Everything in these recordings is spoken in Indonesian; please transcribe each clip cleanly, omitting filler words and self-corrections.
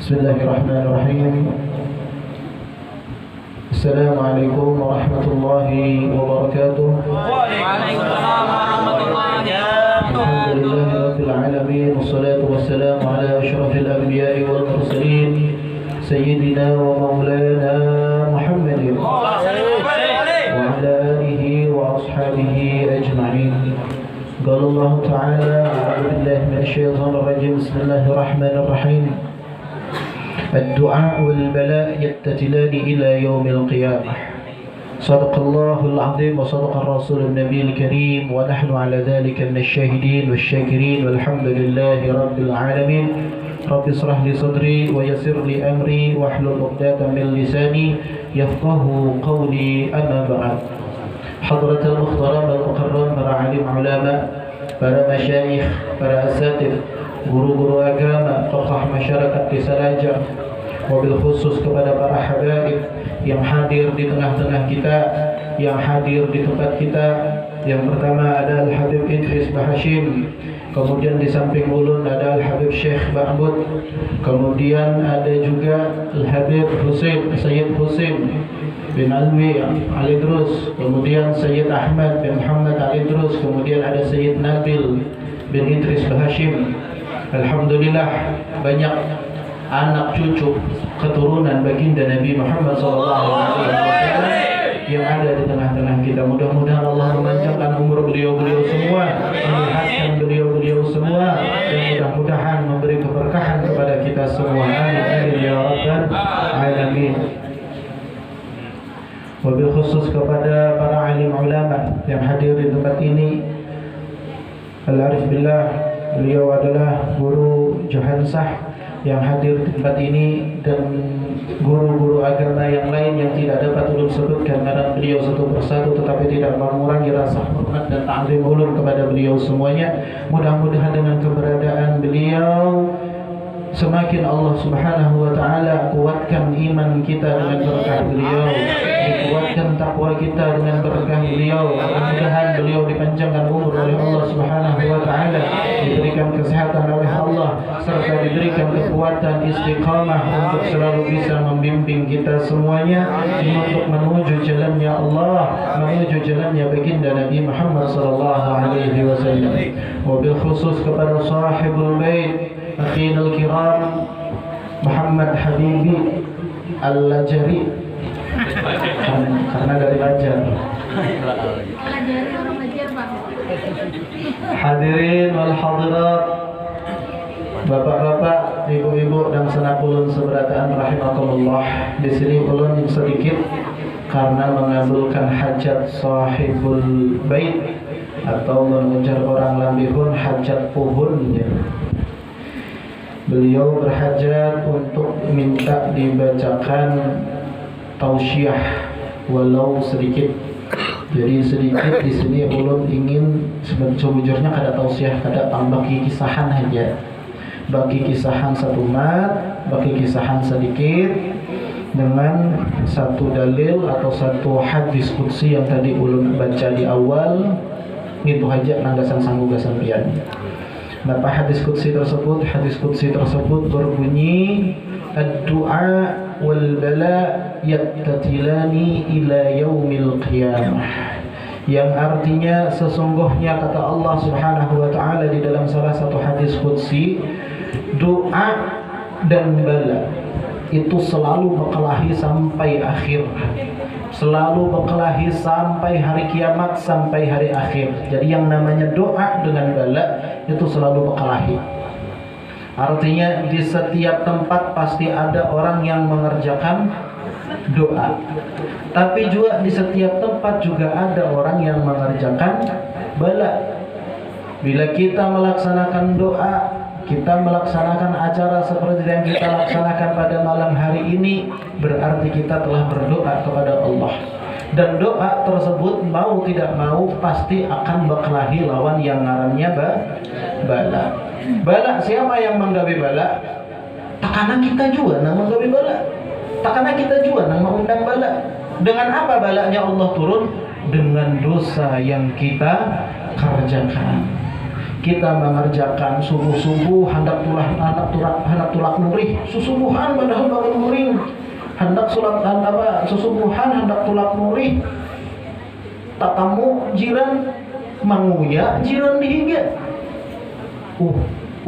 Bismillahirrahmanirrahim. Assalamualaikum warahmatullahi wabarakatuh. Waalaikumsalam warahmatullahi wabarakatuh. Alhamdulillahirabbil alamin wassalatu wassalamu ala asyrafil anbiya'i wal mursalin sayyidina wa maulana Muhammadin wa ala alihi wa ashabihi ajma'in. Qala Allah ta'ala a'udzu billahi minasy syaithanir rajim. Bismillahirrahmanirrahim. الدعاء والبلاء يتتلان إلى يوم القيامة. صدق الله العظيم وصدق الرسول النبي الكريم ونحن على ذلك من الشاهدين والشاكرين والحمد لله رب العالمين. رب اشرح لي صدري ويسر لي أمري واحلل عقدة من لساني يفقه قولي. أما بعد. حضرة المحترم المكرم para alim ulama, para masyayikh, para asatidz, guru-guru agama, tokoh masyarakat Desa Raja, wabil khusus kepada para habaib yang hadir di tengah-tengah kita, yang hadir di tempat kita. Yang pertama ada Al-Habib Idris Bahashim, kemudian di samping ulun ada Al-Habib Syekh Ba'bud, kemudian ada juga Al-Habib Husain, Sayyid Husain bin Alwi Al-Idrus, kemudian Sayyid Ahmad bin Muhammad Al-Idrus, kemudian ada Sayyid Nabil bin Idris Bahashim. Alhamdulillah, banyak anak cucu keturunan baginda Nabi Muhammad SAW yang ada di tengah-tengah kita. Mudah-mudahan Allah memanjangkan umur beliau-beliau semua, menyehatkan beliau-beliau semua, dan mudah-mudahan memberi keberkahan kepada kita semua. Amin ya rabbal alamin. Wabil khusus kepada para alim ulama yang hadir di tempat ini. Al-Arif Billah, beliau adalah guru Johansah yang hadir di tempat ini, dan guru-guru agama yang lain yang tidak dapat ulun sebutkan karena beliau satu persatu, tetapi tidak mengurangi rasa hormat dan ta'zim ulun kepada beliau semuanya. Mudah-mudahan dengan keberadaan beliau semakin Allah Subhanahu wa taala kuatkan iman kita dengan berkah beliau, dikuatkan takwa kita dengan berkah beliau. Mudah-mudahan beliau dipanjangkan umur oleh Allah Subhanahu wa taala, diberikan kesehatan oleh Allah, serta diberikan kekuatan istiqamah untuk selalu bisa membimbing kita semuanya untuk menuju jalannya Allah, menuju jalannya baginda Nabi Muhammad sallallahu alaihi wasallam. Wabil khusus kepada sahibul bait akhina al-kiram Muhammad Habibi Al-Lajari, karena dari Lajar. Hadirin wal hadirat, bapak-bapak, ibu-ibu dan sanak ulun seberataan rahimakumullah. Di sini ulun sedikit karena mengabulkan hajat sahibul bait, atau mengejar orang lambihun hajat puhunnya. Beliau berhajat untuk minta dibacakan tausiah walau sedikit. Jadi sedikit di sini ulun ingin sejujurnya kada tausiah, kada bagi kisahan aja. Bagi kisahan satu mat, bagi kisahan sedikit dengan satu dalil atau satu hadis qudsi yang tadi ulun baca di awal. Itu aja nanggasan sanggugasan pian. Napa hadis qudsi tersebut? Hadis qudsi tersebut berbunyi, ad-du'a wal bala yattatilani ila yaumil qiyamah. Yang artinya sesungguhnya kata Allah Subhanahu wa taala di dalam salah satu hadis qudsi, doa dan bala itu selalu berkelahi sampai akhir, selalu berkelahi sampai hari kiamat, sampai hari akhir. Jadi yang namanya doa dengan bala itu selalu berkelahi. Artinya di setiap tempat pasti ada orang yang mengerjakan doa, tapi juga di setiap tempat juga ada orang yang mengerjakan bala. Bila kita melaksanakan doa, kita melaksanakan acara seperti yang kita laksanakan pada malam hari ini, berarti kita telah berdoa kepada Allah. Dan doa tersebut mau tidak mau pasti akan berkelahi lawan yang ngarannya bala. Bala siapa yang menggawe bala? Takana kita juga nang menggawe bala. Takana kita juga nang mengundang bala. Dengan apa balanya Allah turun? Dengan dosa yang kita kerjakan. kita mengerjakan subuh-subuh hendak tulak nurih susubuhan padahal bangun muring, hendak sholat susubuhan hendak tulak nurih, tatamu jiran manguya jiran dihiga.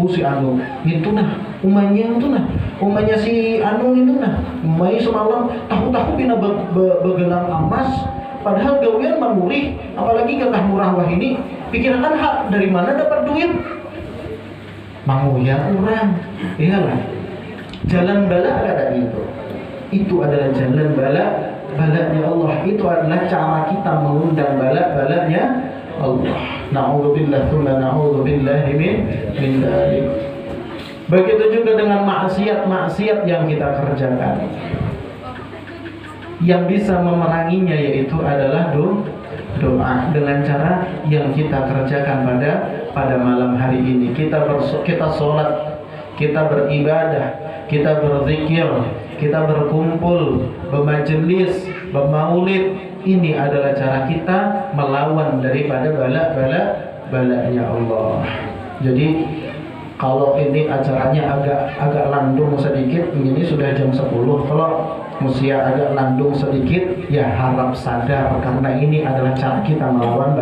Si Anu itu nah umanya itu nah umanya si Anu itu nah umanya semalam tahu-tahu bina begelang emas padahal gawian mangurih, apalagi kakah murah wah ini pikirkan hak dari mana dapat duit manguya orang. Iyalah jalan bala ada itu adalah jalan balanya Allah, itu adalah cara kita mengundang balanya Allah. Na'udzubillah tsumma na'udzubillah min dzalik. Begitu juga dengan maksiat yang kita kerjakan. Yang bisa memeranginya yaitu adalah doa dengan cara yang kita kerjakan pada malam hari ini. Kita sholat, kita beribadah, kita berzikir, kita berkumpul, bermajelis, bermaulid. Ini adalah cara kita melawan daripada balanya Allah. Jadi kalau ini acaranya agak landung sedikit, ini sudah jam 10. Kalau musia agak landung sedikit, ya harap sadar karena ini adalah cara kita melawan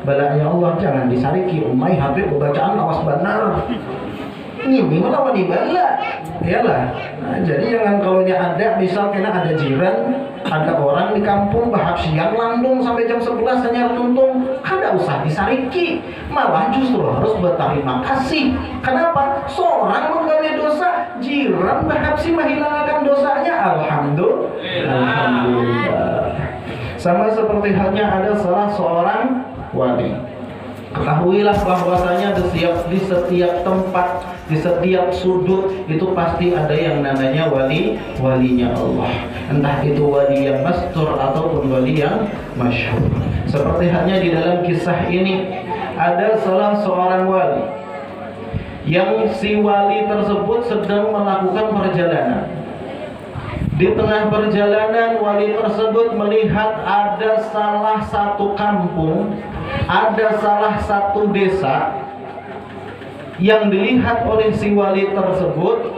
balanya Allah. Jangan disariki umai habib bacaan awas benar. Ini melawan bala. Iyalah. Nah, jadi jangan kalau ada misal kena ada jiran, ada orang di kampung bahas siang landung sampai jam 11 hanya tuntung, kada usah disariki, malah justru harus berterima kasih. Kenapa? Seorang menggawe dosa, jiran bahas menghilangkan dosanya. Alhamdulillah. Sama seperti halnya ada salah seorang wali. Ketahuilah bahwasanya di setiap tempat, di setiap sudut itu pasti ada yang namanya walinya Allah. Entah itu wali yang mastur ataupun wali yang masyhur. Seperti halnya di dalam kisah ini ada salah seorang wali yang si wali tersebut sedang melakukan perjalanan. Di tengah perjalanan wali tersebut melihat ada salah satu kampung, ada salah satu desa yang dilihat oleh si wali tersebut,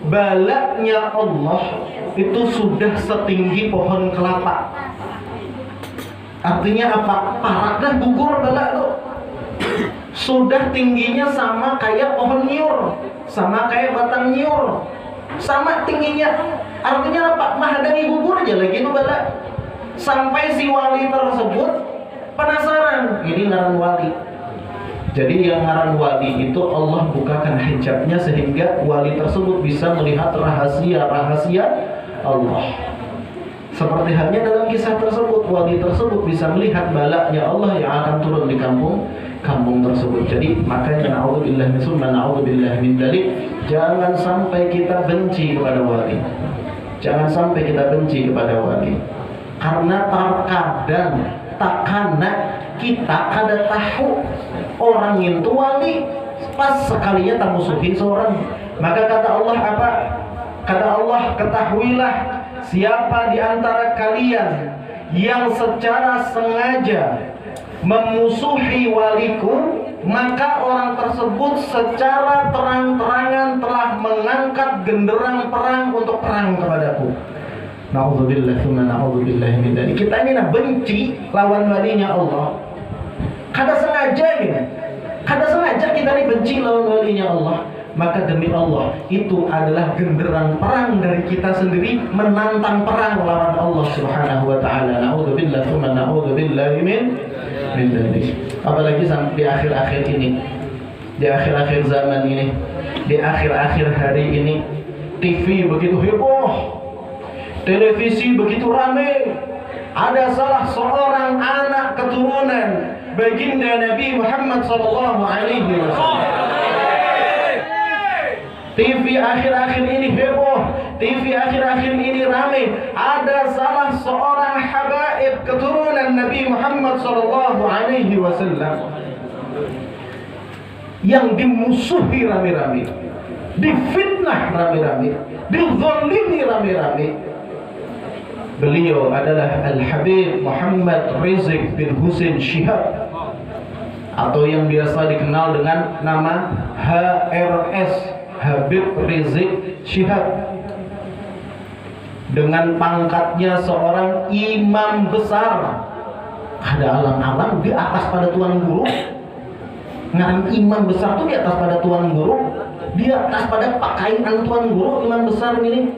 balanya Allah itu sudah setinggi pohon kelapa. Artinya apa? Paraknya gugur bala tuh. Sudah tingginya sama kayak pohon nyiur, sama kayak batang nyiur, sama tingginya. Artinya apa? Mahadani gugur aja lagi itu bala. Sampai si wali tersebut penasaran, ini ngaran wali. Jadi yang ngaran wali itu Allah bukakan hijabnya sehingga wali tersebut bisa melihat rahasia-rahasia Allah. Seperti halnya dalam kisah tersebut, wali tersebut bisa melihat balanya Allah yang akan turun di kampung tersebut. Jadi makanya na'udzubillah summa na'udzubillah min dzalik, jangan sampai kita benci kepada wali. Jangan sampai kita benci kepada wali. Karena terkadang takana kita kada tahu orang itu wali, pas sekalinya tak musuhin seorang. Maka kata Allah apa? Kata Allah, ketahuilah siapa di antara kalian yang secara sengaja memusuhi waliku, maka orang tersebut secara terang-terangan telah mengangkat genderang perang untuk perang kepadaku. Na'udzubillah tsumma na'udzubillah min dzalik. Kita ini benci lawan walinya Allah. Kada sengaja kita ini benci lawan walinya Allah. Maka demi Allah, itu adalah genderang perang dari kita sendiri menantang perang lawan Allah Subhanahu wa taala. Na'udzubillah tsumma na'udzubillah min dzalik. Apalagi sampai di akhir-akhir ini, di akhir-akhir zaman ini, di akhir-akhir hari ini, TV begitu heboh, televisi begitu ramai. Ada salah seorang anak keturunan baginda Nabi Muhammad sallallahu alaihi wasallam. TV akhir-akhir ini heboh, TV akhir-akhir ini ramai. Ada salah seorang habaib keturunan Nabi Muhammad sallallahu alaihi wasallam yang dimusuhi rame-rame, difitnah rame-rame, dizalimi rame-rame. Beliau adalah Al-Habib Muhammad Rizik bin Husain Shihab. atau yang biasa dikenal dengan nama HRS, Habib Rizik Syihab, dengan pangkatnya seorang imam besar. Ada alang-alang di atas pada tuan guru. Ngaran imam besar tuh di atas pada tuan guru, di atas pada pakaian tuan guru, imam besar ini.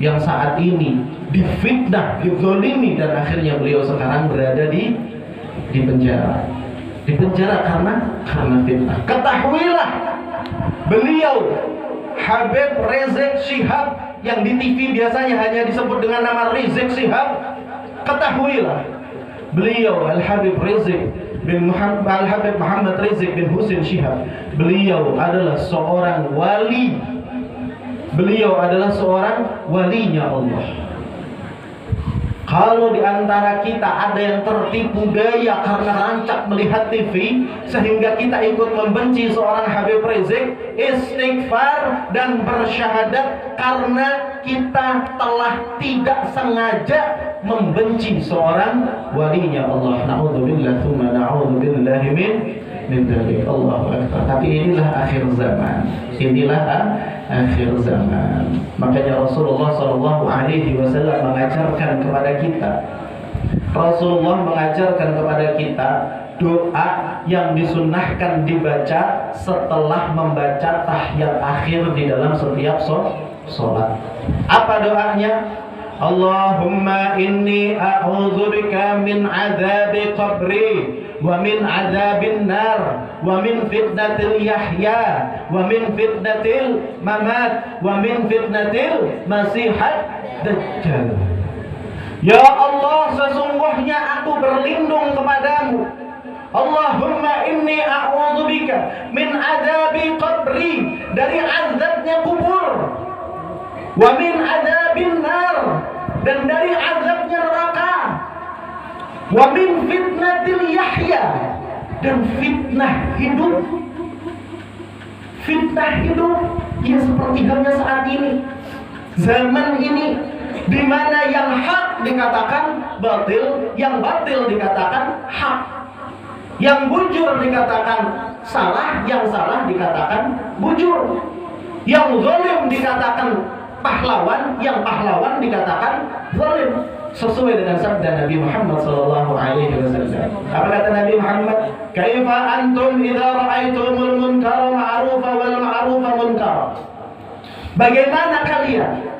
Yang saat ini difitnah, dizolimi, dan akhirnya beliau sekarang berada di penjara. Di penjara karena fitnah. Ketahuilah, beliau Habib Rizik Syihab yang di TV biasanya hanya disebut dengan nama Rizik Syihab. Ketahuilah, beliau Al-Habib Rizik bin Al-Habib Muhammad Rizik bin Husin Syihab, beliau adalah seorang wali. Beliau adalah seorang walinya Allah. Kalau di antara kita ada yang tertipu daya karena rancak melihat TV sehingga kita ikut membenci seorang Habib Rizik, istighfar dan bersyahadat karena kita telah tidak sengaja membenci seorang walinya Allah. Na'udzubillah tsumma na'udzubillahi min dzalik. Allahu akbar. Tapi inilah akhir zaman. Inilah akhir zaman. Makanya Rasulullah SAW mengajarkan kepada kita. Rasulullah mengajarkan kepada kita doa yang disunnahkan dibaca setelah membaca tahiyat akhir di dalam setiap sholat. Apa doanya? Allahumma inni a'udzubika min azabi qabri wa min azabin nar wa min fitnatil yahya wa min fitnatil mamat wa min fitnatil masihat dajjal. Ya Allah, sesungguhnya aku berlindung kepadamu. Allahumma inni a'udzubika min azabi qabri, dari azabnya kubur, wa min azabin nar, dan dari azabnya neraka, wa min fitnatil yahya, dan fitnah hidup. Fitnah hidup ya seperti halnya saat ini, zaman ini, di mana yang hak dikatakan batil, yang batil dikatakan hak, yang bujur dikatakan salah, yang salah dikatakan bujur, yang zalim dikatakan pahlawan, yang pahlawan dikatakan zalim. Sesuai dengan sabda Nabi Muhammad SAW. Apa kata Nabi Muhammad? Kaifa antum idza ra'aitumul munkara ma'rufa wal ma'rufa munkara. Bagaimana kalian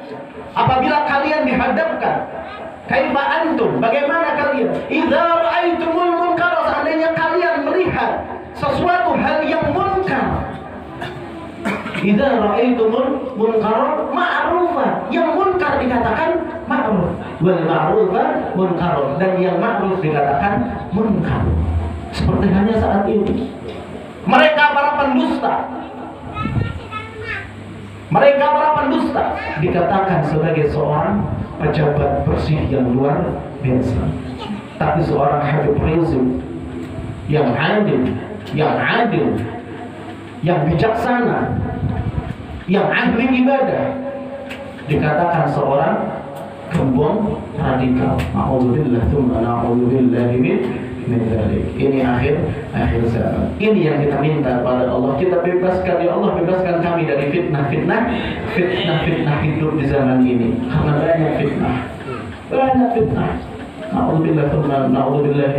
apabila kalian dihadapkan? Kaifa antum, bagaimana kalian? Idza ra'aitumul munkara, seandainya kalian melihat sesuatu hal yang munkar. Idza ra'aitumul munkara ma'rufa, yang munkar dikatakan ma'ruf, wal ma'rufa munkar, dan yang ma'ruf dikatakan munkar. Seperti halnya saat ini, mereka para pendusta dikatakan sebagai seorang pejabat bersih yang luar biasa. Tapi seorang Habib Rizik yang adil, yang bijaksana, yang ahli ibadah, dikatakan seorang gembong radikal. Na'udzubillah tsumma na'udzubillahi min dzalik. Ini akhir zaman. Ini yang kita minta pada Allah. Kita bebaskan, ya Allah, bebaskan kami dari fitnah hidup di zaman ini. Karena banyak fitnah. Na'udzubillah tsumma na'udzubillahi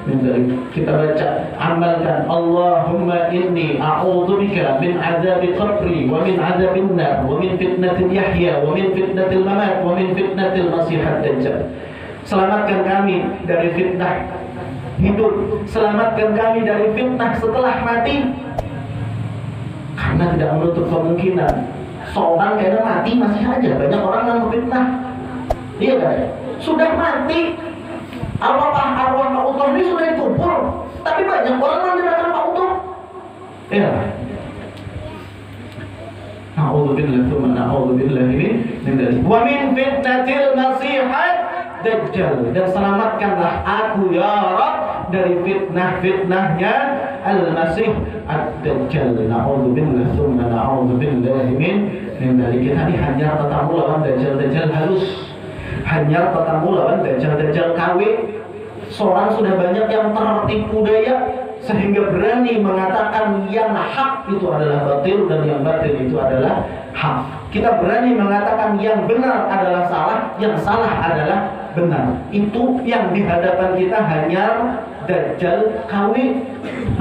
min dzalik. Kita baca, amalkan, Allahumma inni a'udzubika min azabi qabri wa min azabin nar wa min fitnatil yahya wa min fitnatil mamat wa min fitnatil masihat dajjal. Selamatkan kami dari fitnah hidup, selamatkan kami dari fitnah setelah mati. Karena tidak menutup kemungkinan seorang kena mati masih aja banyak orang yang fitnah. Iya kan? Sudah mati, arwah Pak Utoh ini sudah dikubur, tapi banyak orang yang mendengarkan Pak Utoh. Iya. Na'udzubillah tsumma na'udzubillahi min dzalik. Wa min fitnatil masihat dajjal, dan selamatkanlah aku ya Rabb dari fitnahnya al-masih ad-dajjal. Na'udzubillah tsumma na'udzubillahi min dzalik. Kita ini hanya tetamu lawan dajjal halus, hanya tetamu lawan dajjal KW, Seorang sudah banyak yang tertipu daya sehingga berani mengatakan yang hak itu adalah batil dan yang batil itu adalah hak. Kita berani mengatakan yang benar adalah salah, yang salah adalah benar. Itu yang di hadapan kita hanya dajjal kawin.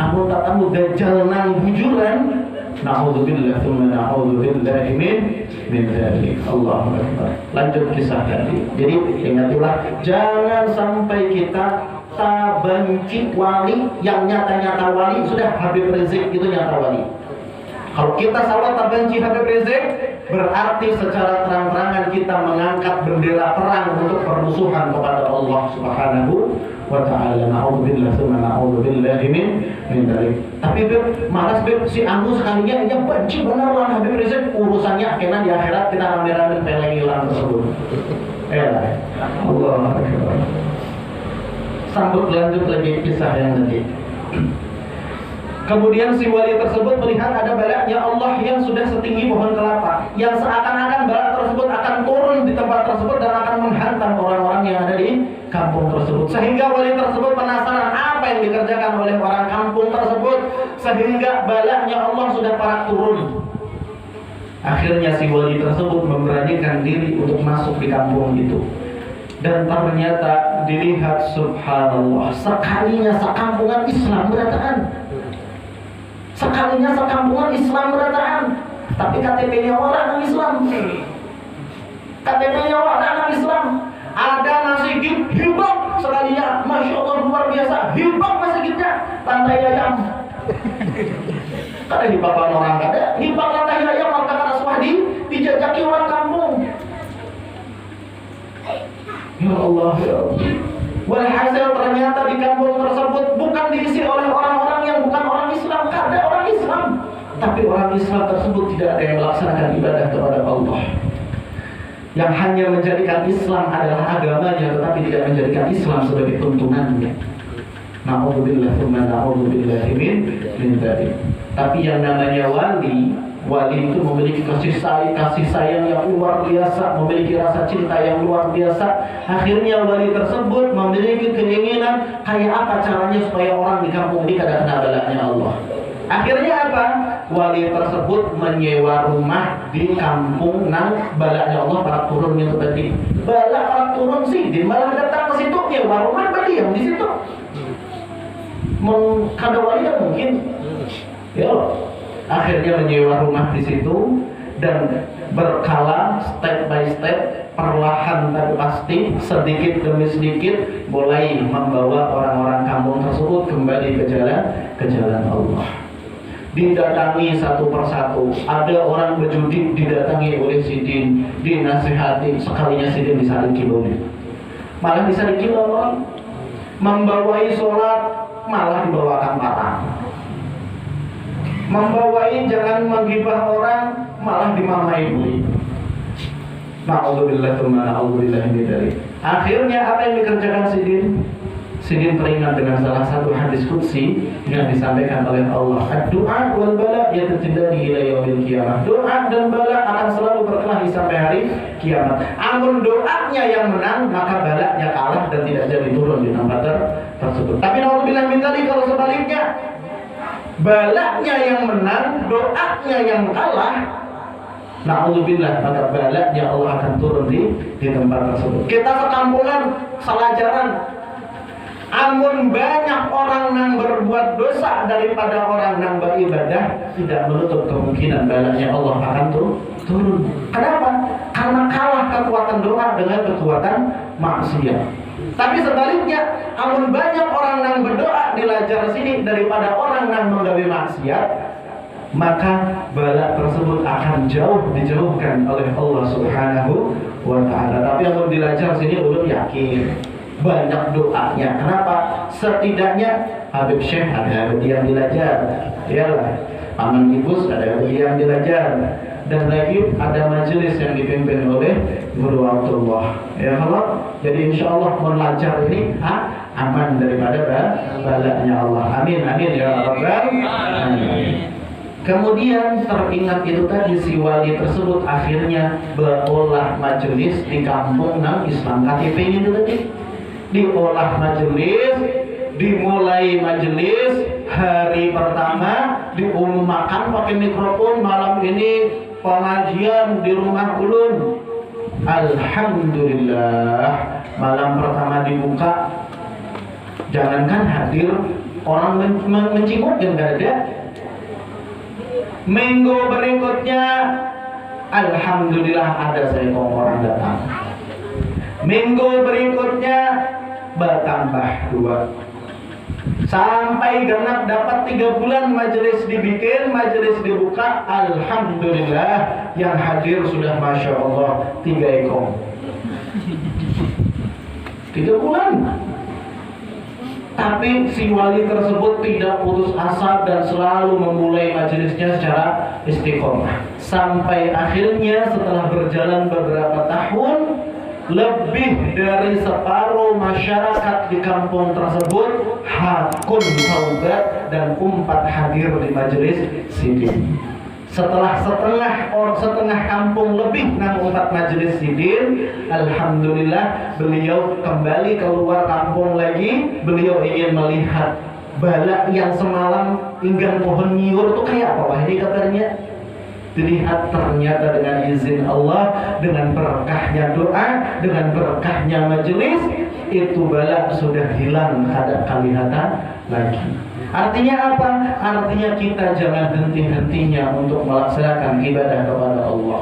Aku tak tahu dajjal nang bujuran. Na'udzubillah tsumma na'udzubillah min dzalik. Allahu akbar. Lanjut kisah tadi. Jadi ingatlah, jangan sampai kita benci wali yang nyata-nyata wali. Sudah, Habib Rizik itu nyata wali. Kalau kita salah benci Habib Rizik, berarti secara terang-terangan kita mengangkat bendera perang untuk permusuhan kepada Allah Subhanahu wa ta'ala. Na'udzubillah tsumma na'udzubillah min dzalik. Tapi Beb, malas Beb, si Anggu sekalinya aja benci benar lawan Habib Rizik. Urusannya akhirnya di akhirat kita rame-rame peleng hilang tersebut. Allah Akbar. Sambut lanjut lagi kisah yang tadi. Kemudian si wali tersebut melihat ada balaknya Allah yang sudah setinggi pohon kelapa, yang seakan-akan balak tersebut akan turun di tempat tersebut dan akan menghantam orang-orang yang ada di kampung tersebut. Sehingga wali tersebut penasaran apa yang dikerjakan oleh orang kampung tersebut, sehingga balaknya Allah sudah parak turun. Akhirnya si wali tersebut memberanikan diri untuk masuk di kampung itu. Dan ternyata dilihat, subhanallah, sekalinya sekampungan Islam berataan. Sekalinya sekampungan Islam berataan. Tapi KTP-nya orang Islam. KTP-nya orang Islam. Ada masjid hibak sekalinya, Masya Allah luar biasa. Hibak masjidnya, lantai ayam. Kada hibak orang kada, hibak lantai ayam maka kada swadi dijajaki orang kampung. Ya Allah, ya Allah. Walhasil ternyata di kampung tersebut bukan diisi oleh orang-orang yang bukan orang Islam, kada orang Islam. Tapi orang Islam tersebut tidak ada yang melaksanakan ibadah kepada Allah. Yang hanya menjadikan Islam adalah agamanya, tetapi tidak menjadikan Islam sebagai tuntunannya. Na'udzubillah tsumma na'udzubillah min dzalik. Tapi yang namanya wali itu memiliki kasih sayang yang luar biasa, memiliki rasa cinta yang luar biasa. Akhirnya wali tersebut memiliki keinginan kayak apa caranya supaya orang di kampung ini kada kena balaknya Allah. Akhirnya apa? Wali tersebut menyewa rumah di kampung nang balaknya Allah para turun itu tadi. Balak para turun sih, dia malah datang ke situ, nyewa rumah berdiam di situ. Kada wali kan mungkin. Ya Allah. Akhirnya menyewa rumah di situ dan berkala step by step, perlahan tapi pasti, sedikit demi sedikit mulai membawa orang-orang kampung tersebut kembali ke jalan Allah. Didatangi satu persatu, ada orang berjudi didatangi oleh Sidin, dinasihati, sekalinya Sidin disaliki boleh, malah disaliki orang, membawai sholat malah dibawakan parang. Membawai jangan menggibah orang malah dimamai bui. Na'udzubillah tsumma na'udzubillah min dzalik. Akhirnya apa yang dikerjakan Sidin? Sidin teringat dengan salah satu hadis qudsi yang disampaikan oleh Allah. Ad-du'a wal bala yatatadani ila yaumil qiyamah. Doa dan bala akan selalu berkelahi sampai hari kiamat. Amun doanya yang menang, maka balanya kalah dan tidak jadi turun di tempat tersebut. Tapi na'udzubillah min dzalik, kalau sebaliknya, balaknya yang menang, doanya yang kalah, na'udzubillah, maka balaknya Allah akan turun di tempat tersebut. Kita sekampungan selajaran, amun banyak orang yang berbuat dosa daripada orang yang beribadah, tidak menutup kemungkinan balaknya Allah akan turun. Kenapa? Karena kalah kekuatan doa dengan kekuatan maksiat. Tapi sebaliknya, amun banyak orang yang berdoa dilajar sini daripada orang yang menggawe maksiat, maka balak tersebut akan dijauhkan oleh Allah Subhanahu wa ta'ala. Tapi amun dilajar sini ulun yakin banyak doanya. Kenapa? Setidaknya Habib Syekh ada yang dilajar, iyalah Paman Ibus ada yang dilajar, dan lagi ada majelis yang dipimpin oleh Guru Abdullah. Ya Allah, jadi insya Allah belajar ini aman daripada balaknya Allah. Amin amin ya Rabbal alamin. Kemudian teringat itu tadi, si wali tersebut akhirnya berolah majelis di kampung nang Islam. KTP-nya itu tadi diolah majelis, dimulai majelis hari pertama, diumumkan pakai mikrofon malam ini pengajian di rumah ulun. Alhamdulillah, malam pertama dibuka, jangankan hadir, orang mencinguk yang gak ada. Minggu berikutnya, alhamdulillah ada seekor orang datang. Minggu berikutnya bertambah 2, sampai genap dapat 3 bulan majelis dibikin, majelis dibuka. Alhamdulillah, yang hadir sudah masya Allah 3 ekor. 3 bulan. Tapi si wali tersebut tidak putus asa dan selalu memulai majelisnya secara istiqomah. Sampai akhirnya setelah berjalan beberapa tahun, lebih dari separuh masyarakat di kampung tersebut hakun taubat dan umpat hadir di majelis sidin. Setelah setengah kampung lebih nang umpat majelis sidin, alhamdulillah beliau kembali keluar kampung lagi. Beliau ingin melihat bala yang semalam inggan pohon nyiur itu kayak apa Pak? Ini kabarnya dilihat, ternyata dengan izin Allah, dengan berkahnya doa, dengan berkahnya majelis, itu bala sudah hilang, kada kelihatan lagi. Artinya apa? Artinya kita jangan henti-hentinya untuk melaksanakan ibadah kepada Allah.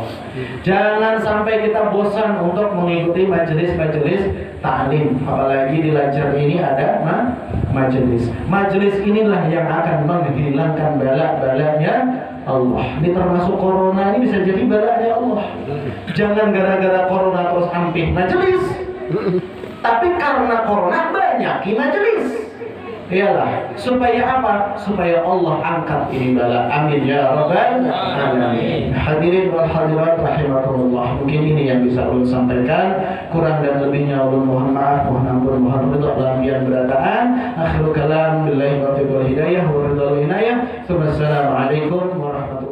Jangan sampai kita bosan untuk mengikuti majelis-majelis ta'lim. Apalagi di Lancar ini ada majelis. Majelis inilah yang akan menghilangkan bala-balanya Allah. Ini termasuk corona, ini bisa jadi balanya Allah. Jangan gara-gara corona terus ampih majelis, tapi karena corona banyak majelis. Iyalah, supaya apa? Supaya Allah angkat ini bala. Amin ya rabbal alamin. Hadirin wal hadirat rahimakumullah. Mungkin ini yang bisa ulun sampaikan. Kurang dan lebihnya ulun mohon maaf, mohon ampun, mohon ridha dalam yang berataan. Akhirul kalam billahi wa taufiq wal hidayah wa ridha wal inayah. Assalamualaikum warahmatullahi wabarakatuh.